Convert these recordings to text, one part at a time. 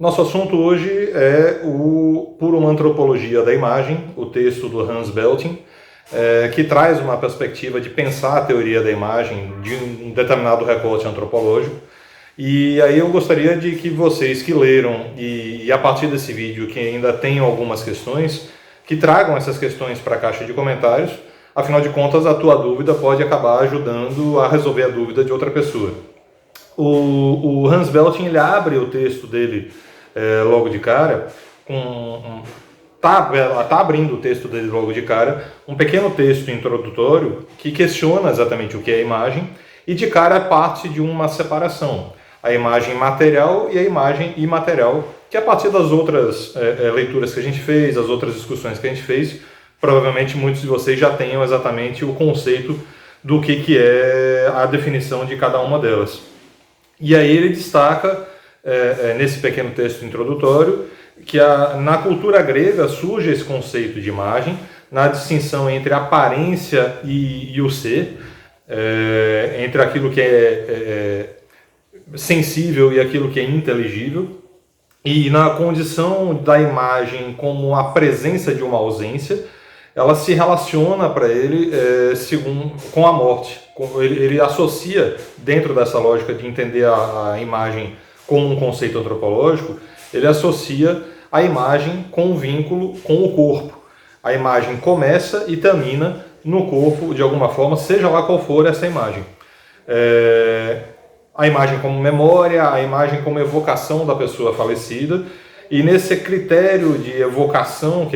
Nosso assunto hoje é Por uma Antropologia da Imagem, o texto do Hans Belting, que traz uma perspectiva de pensar a teoria da imagem de um determinado recorte antropológico. E aí eu gostaria de que vocês que leram e a partir desse vídeo que ainda tenham algumas questões, que tragam essas questões para a caixa de comentários. Afinal de contas, a tua dúvida pode acabar ajudando a resolver a dúvida de outra pessoa. O Hans Belting, ele abre o texto dele logo de cara, tá abrindo o texto dele logo de cara, um pequeno texto introdutório que questiona exatamente o que é a imagem e de cara parte de uma separação. A imagem material e a imagem imaterial, que a partir das outras leituras que a gente fez, as outras discussões que a gente fez, provavelmente muitos de vocês já tenham exatamente o conceito do que é a definição de cada uma delas. E aí ele destaca, nesse pequeno texto introdutório, que na cultura grega surge esse conceito de imagem, na distinção entre a aparência e o ser, entre aquilo que é sensível e aquilo que é inteligível, e na condição da imagem como a presença de uma ausência, ela se relaciona para ele com a morte. Ele associa, dentro dessa lógica de entender a imagem como um conceito antropológico, ele associa a imagem com o vínculo com o corpo. A imagem começa e termina no corpo, de alguma forma, seja lá qual for essa imagem. A imagem como memória, a imagem como evocação da pessoa falecida, e nesse critério de evocação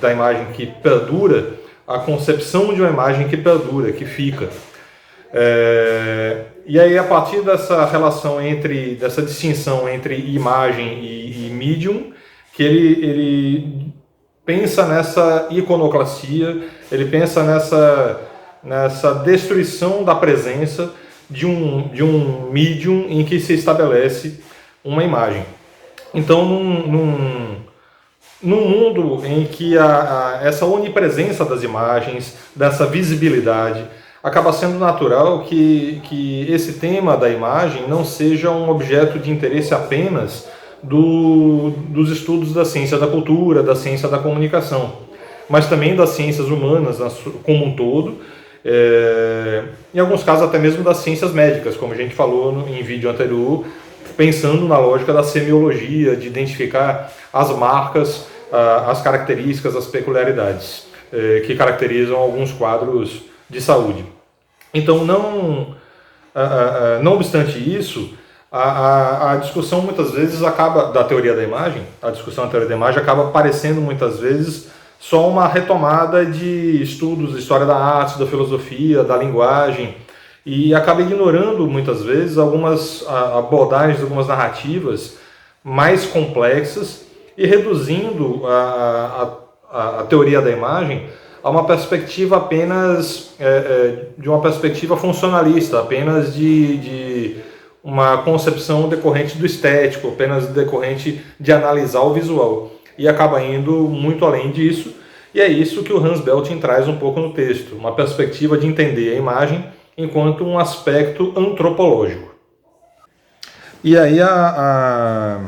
da imagem que perdura, a concepção de uma imagem que perdura, que fica. E aí, a partir dessa relação dessa distinção entre imagem e medium, que ele pensa nessa iconoclastia, ele pensa nessa destruição da presença de um medium em que se estabelece uma imagem. Então, num mundo em que essa onipresença das imagens, dessa visibilidade, acaba sendo natural que esse tema da imagem não seja um objeto de interesse apenas dos estudos da ciência da cultura, da ciência da comunicação, mas também das ciências humanas como um todo, em alguns casos até mesmo das ciências médicas, como a gente falou em vídeo anterior, pensando na lógica da semiologia, de identificar as marcas, as características, as peculiaridades que caracterizam alguns quadros de saúde. Então, não obstante isso, a discussão muitas vezes da teoria da imagem, a discussão da teoria da imagem acaba parecendo muitas vezes só uma retomada de estudos de história da arte, da filosofia, da linguagem, e acaba ignorando muitas vezes algumas abordagens, algumas narrativas mais complexas e reduzindo a teoria da imagem a uma perspectiva apenas de uma perspectiva funcionalista, apenas de uma concepção decorrente do estético, apenas decorrente de analisar o visual. E acaba indo muito além disso, e é isso que o Hans Belting traz um pouco no texto, uma perspectiva de entender a imagem enquanto um aspecto antropológico. E aí a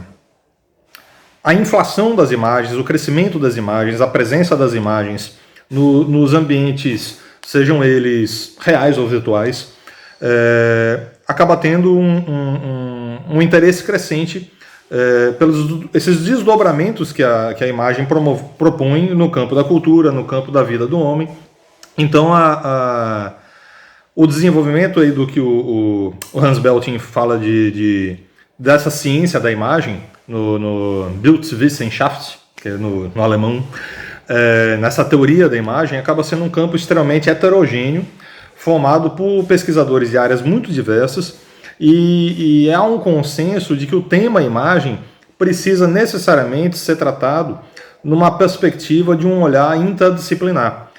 inflação das imagens, o crescimento das imagens, a presença das imagens nos ambientes, sejam eles reais ou virtuais, acaba tendo um interesse crescente pelos esses desdobramentos que a imagem propõe no campo da cultura, no campo da vida do homem. Então, o desenvolvimento aí do que o Hans Belting fala dessa ciência da imagem, no Bildwissenschaft, que é no alemão, nessa teoria da imagem, acaba sendo um campo extremamente heterogêneo, formado por pesquisadores de áreas muito diversas, e há um consenso de que o tema imagem precisa necessariamente ser tratado numa perspectiva de um olhar interdisciplinar,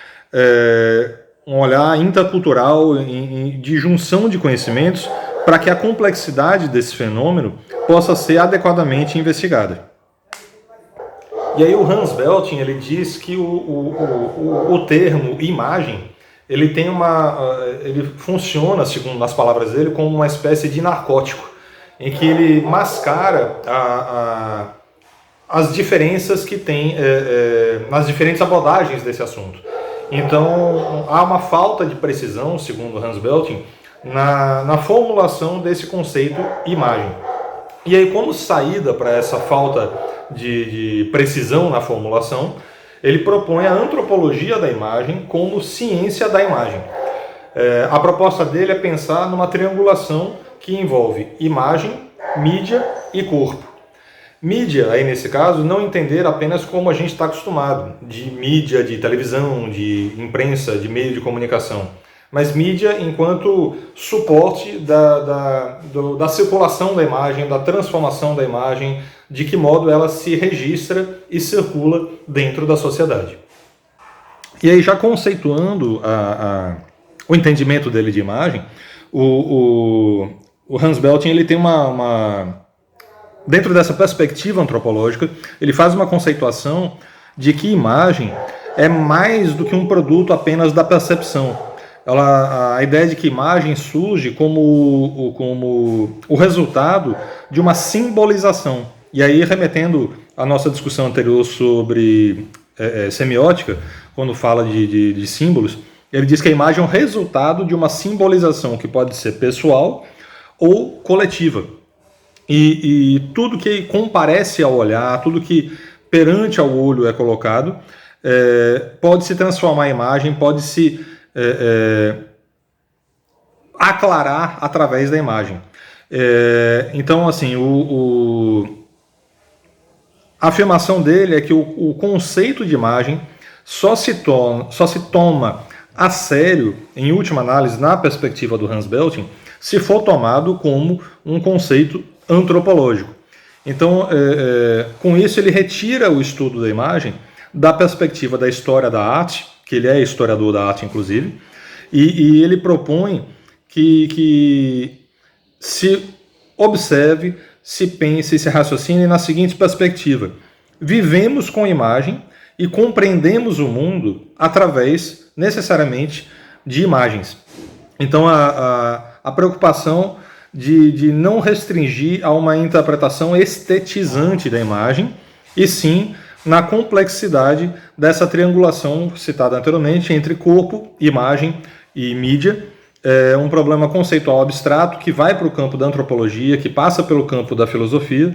um olhar intercultural, de junção de conhecimentos, para que a complexidade desse fenômeno possa ser adequadamente investigada. E aí o Hans Belting, ele diz que o termo imagem, ele funciona, segundo as palavras dele, como uma espécie de narcótico, em que ele mascara as diferenças que tem nas diferentes abordagens desse assunto. Então, há uma falta de precisão, segundo Hans Belting, na formulação desse conceito imagem. E aí, como saída para essa falta de precisão na formulação, ele propõe a antropologia da imagem como ciência da imagem. A proposta dele é pensar numa triangulação que envolve imagem, mídia e corpo. Mídia, aí nesse caso, não entender apenas como a gente está acostumado, de mídia, de televisão, de imprensa, de meio de comunicação, mas mídia enquanto suporte da circulação da imagem, da transformação da imagem, de que modo ela se registra e circula dentro da sociedade. E aí, já conceituando o entendimento dele de imagem, o Hans Belting ele tem dentro dessa perspectiva antropológica, ele faz uma conceituação de que imagem é mais do que um produto apenas da percepção. A ideia de que imagem surge como o resultado de uma simbolização. E aí, remetendo à nossa discussão anterior sobre semiótica, quando fala de símbolos, ele diz que a imagem é um resultado de uma simbolização que pode ser pessoal ou coletiva. E tudo que comparece ao olhar, tudo que perante ao olho é colocado, pode se transformar em imagem, pode se aclarar através da imagem. Então, assim, a afirmação dele é que o conceito de imagem só se toma a sério, em última análise, na perspectiva do Hans Belting, se for tomado como um conceito antropológico. Então, com isso, ele retira o estudo da imagem da perspectiva da história da arte, que ele é historiador da arte, inclusive, e ele propõe que se observe, se pense, se raciocine na seguinte perspectiva: vivemos com imagem e compreendemos o mundo através, necessariamente, de imagens. Então, a preocupação de não restringir a uma interpretação estetizante da imagem, e sim na complexidade dessa triangulação citada anteriormente entre corpo, imagem e mídia. É um problema conceitual abstrato que vai para o campo da antropologia, que passa pelo campo da filosofia,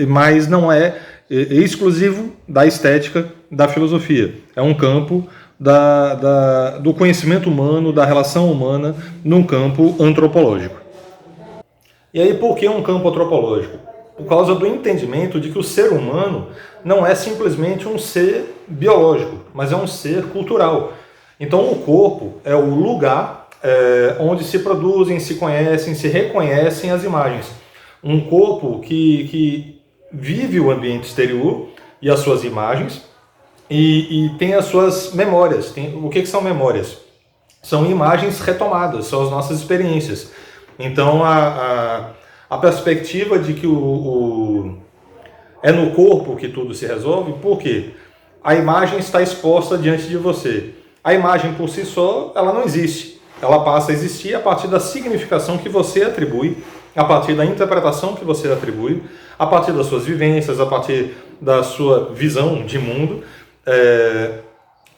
mas não é exclusivo da estética da filosofia. É um campo do conhecimento humano, da relação humana, num campo antropológico. E aí, por que um campo antropológico? Por causa do entendimento de que o ser humano não é simplesmente um ser biológico, mas é um ser cultural. Então, o corpo é o lugar onde se produzem, se conhecem, se reconhecem as imagens. Um corpo que vive o ambiente exterior e as suas imagens e tem as suas memórias. O que são memórias? São imagens retomadas, são as nossas experiências. Então, a perspectiva de que é no corpo que tudo se resolve, por quê? A imagem está exposta diante de você. A imagem por si só, ela não existe. Ela passa a existir a partir da significação que você atribui, a partir da interpretação que você atribui, a partir das suas vivências, a partir da sua visão de mundo,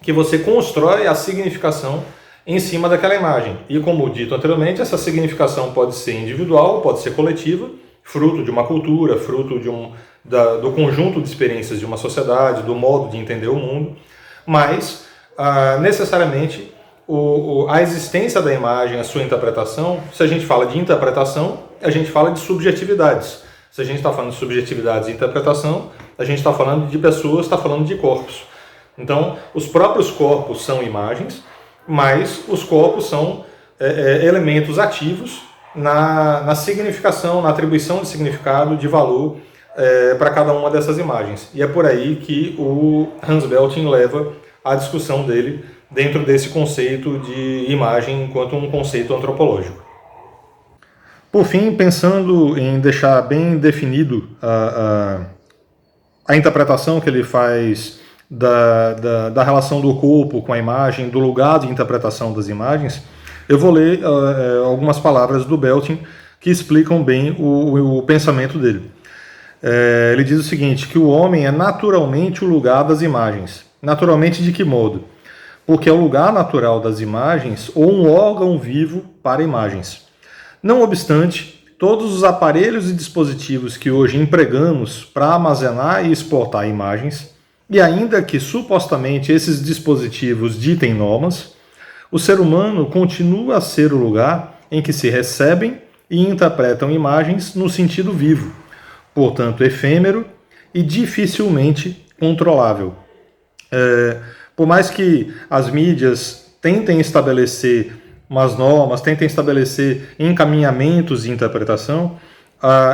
que você constrói a significação em cima daquela imagem. E como dito anteriormente, essa significação pode ser individual, pode ser coletiva, fruto de uma cultura, fruto do conjunto de experiências de uma sociedade, do modo de entender o mundo, mas necessariamente a existência da imagem, a sua interpretação, se a gente fala de interpretação, a gente fala de subjetividades. Se a gente está falando de subjetividades e interpretação, a gente está falando de pessoas, está falando de corpos. Então, os próprios corpos são imagens, mas os corpos são elementos ativos na significação, na atribuição de significado, de valor para cada uma dessas imagens. E é por aí que o Hans Belting leva a discussão dele dentro desse conceito de imagem enquanto um conceito antropológico. Por fim, pensando em deixar bem definido a interpretação que ele faz da relação do corpo com a imagem, do lugar de interpretação das imagens, eu vou ler algumas palavras do Belting que explicam bem o pensamento dele. Ele diz o seguinte, que o homem é naturalmente o lugar das imagens. Naturalmente de que modo? Porque é o lugar natural das imagens ou um órgão vivo para imagens. Não obstante, todos os aparelhos e dispositivos que hoje empregamos para armazenar e exportar imagens, e ainda que supostamente esses dispositivos ditem normas, o ser humano continua a ser o lugar em que se recebem e interpretam imagens no sentido vivo, portanto efêmero e dificilmente controlável. Por mais que as mídias tentem estabelecer umas normas, tentem estabelecer encaminhamentos de interpretação,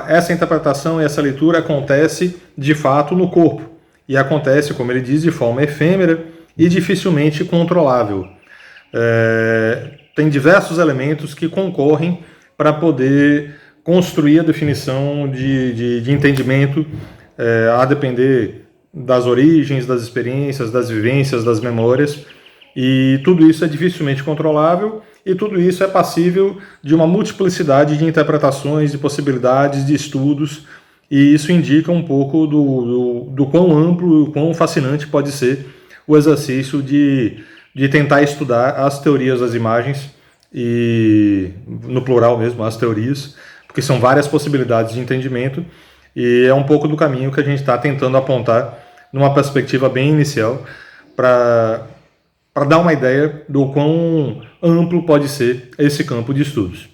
essa interpretação e essa leitura acontece de fato no corpo. E acontece, como ele diz, de forma efêmera e dificilmente controlável. Tem diversos elementos que concorrem para poder construir a definição de entendimento, a depender das origens, das experiências, das vivências, das memórias, e tudo isso é dificilmente controlável, e tudo isso é passível de uma multiplicidade de interpretações, de possibilidades, de estudos, e isso indica um pouco do quão amplo e quão fascinante pode ser o exercício de tentar estudar as teorias das imagens, e no plural mesmo, as teorias, porque são várias possibilidades de entendimento, e é um pouco do caminho que a gente está tentando apontar numa perspectiva bem inicial, para dar uma ideia do quão amplo pode ser esse campo de estudos.